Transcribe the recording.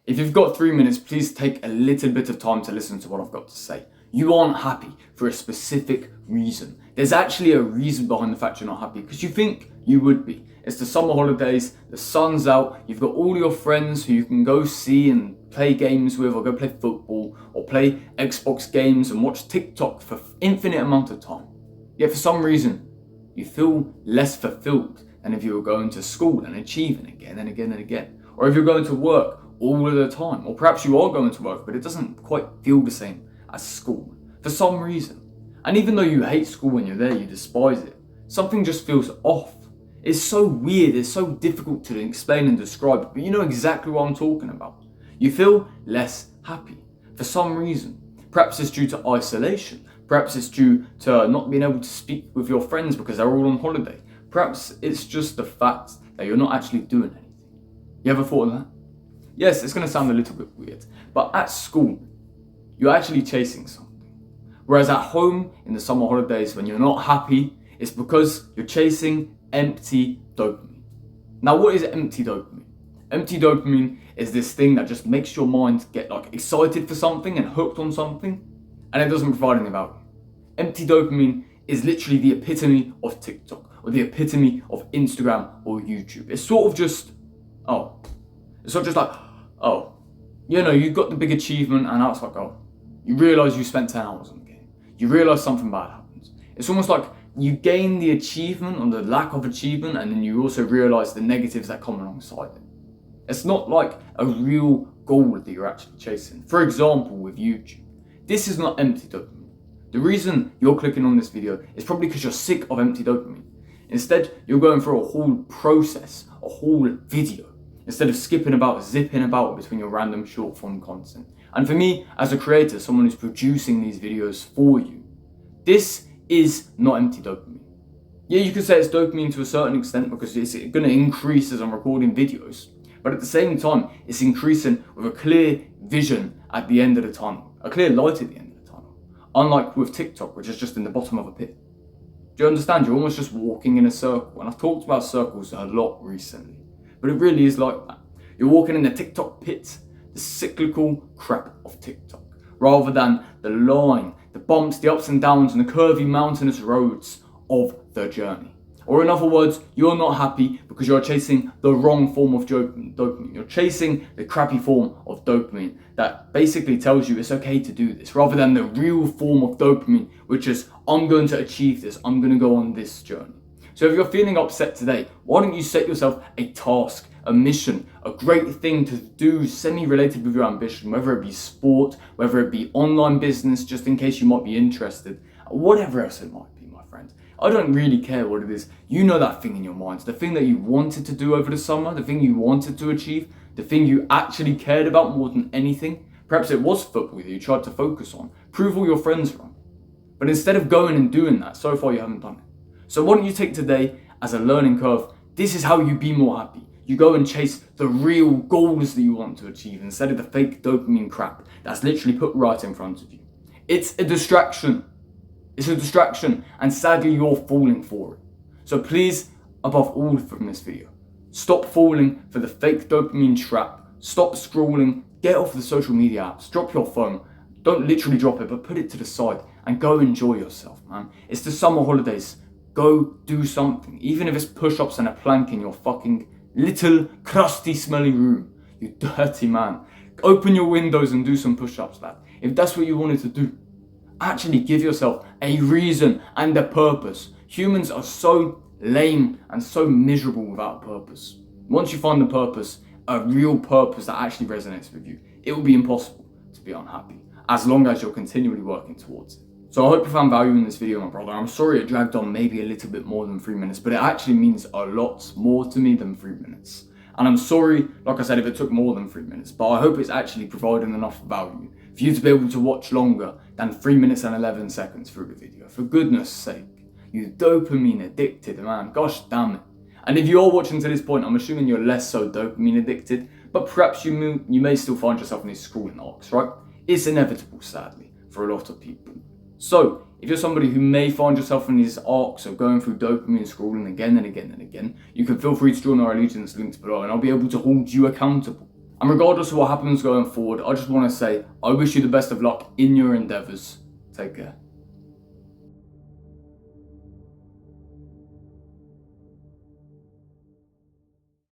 If you've got 3 minutes, please take a little bit of time to listen to what I've got to say. You aren't happy for a specific reason. There's actually a reason behind the fact you're not happy, because you think you would be. It's the summer holidays, the sun's out, you've got all your friends who you can go see and play games with, or go play football, or play Xbox games and watch TikTok for infinite amount of time. Yet for some reason, you feel less fulfilled than if you were going to school and achieving again and again and again. Or if you're going to work all of the time. Or perhaps you are going to work, but it doesn't quite feel the same as school for some reason. And even though you hate school when you're there, you despise it, something just feels off. It's so weird, it's so difficult to explain and describe, but you know exactly what I'm talking about. You feel less happy for some reason. Perhaps it's due to isolation. Perhaps it's due to not being able to speak with your friends because they're all on holiday. Perhaps it's just the fact that you're not actually doing anything. You ever thought of that? Yes, it's going to sound a little bit weird, but at school, you're actually chasing something. Whereas at home, in the summer holidays, when you're not happy, it's because you're chasing empty dopamine. Now, what is empty dopamine? Empty dopamine is this thing that just makes your mind get excited for something and hooked on something, and it doesn't provide any value. Empty dopamine is literally the epitome of TikTok, or the epitome of Instagram or YouTube. It's sort of just, it's not just you got the big achievement, and now it's you realise you spent 10 hours on the game. You realise something bad happens. It's almost like you gain the achievement or the lack of achievement, and then you also realise the negatives that come alongside it. It's not like a real goal that you're actually chasing. For example, with YouTube, this is not empty dopamine. The reason you're clicking on this video is probably because you're sick of empty dopamine. Instead, you're going through a whole process, a whole video, instead of zipping about between your random short form content. And for me, as a creator, someone who's producing these videos for you, this is not empty dopamine. Yeah, you could say it's dopamine to a certain extent because it's going to increase as I'm recording videos. But at the same time, it's increasing with a clear vision at the end of the tunnel, a clear light at the end of the tunnel. Unlike with TikTok, which is just in the bottom of a pit. Do you understand? You're almost just walking in a circle. And I've talked about circles a lot recently. But it really is like that. You're walking in the TikTok pit, the cyclical crap of TikTok, rather than the line, the bumps, the ups and downs, and the curvy mountainous roads of the journey. Or in other words, you're not happy because you're chasing the wrong form of dopamine. You're chasing the crappy form of dopamine that basically tells you it's okay to do this, rather than the real form of dopamine, which is, I'm going to achieve this, I'm going to go on this journey. So if you're feeling upset today, why don't you set yourself a task, a mission, a great thing to do semi-related with your ambition, whether it be sport, whether it be online business, just in case you might be interested, whatever else it might be, my friend. I don't really care what it is. You know that thing in your mind, the thing that you wanted to do over the summer, the thing you wanted to achieve, the thing you actually cared about more than anything. Perhaps it was football that you tried to focus on, prove all your friends wrong. But instead of going and doing that, so far you haven't done it. So why don't you take today as a learning curve? This is how you be more happy. You go and chase the real goals that you want to achieve instead of the fake dopamine crap that's literally put right in front of you. It's a distraction. It's a distraction, and sadly you're falling for it. So please, above all from this video, stop falling for the fake dopamine trap. Stop scrolling, get off the social media apps, drop your phone. Don't literally drop it, but put it to the side and go enjoy yourself, man. It's the summer holidays. Go do something, even if it's push-ups and a plank in your fucking little crusty smelly room. You dirty man. Open your windows and do some push-ups, lad. If that's what you wanted to do, actually give yourself a reason and a purpose. Humans are so lame and so miserable without a purpose. Once you find the purpose, a real purpose that actually resonates with you, it will be impossible to be unhappy as long as you're continually working towards it. So I hope you found value in this video, my brother. I'm sorry it dragged on maybe a little bit more than 3 minutes, but it actually means a lot more to me than 3 minutes. And I'm sorry, like I said, if it took more than 3 minutes, but I hope it's actually providing enough value for you to be able to watch longer than 3 minutes and 11 seconds through the video. For goodness sake, you dopamine addicted man, gosh damn it. And if you're watching to this point, I'm assuming you're less so dopamine addicted, but perhaps you may still find yourself in these scrolling arcs, right? It's inevitable, sadly, for a lot of people. So, if you're somebody who may find yourself in these arcs of going through dopamine scrolling again and again and again, you can feel free to join our allegiance links below and I'll be able to hold you accountable. And regardless of what happens going forward, I just want to say I wish you the best of luck in your endeavours. Take care.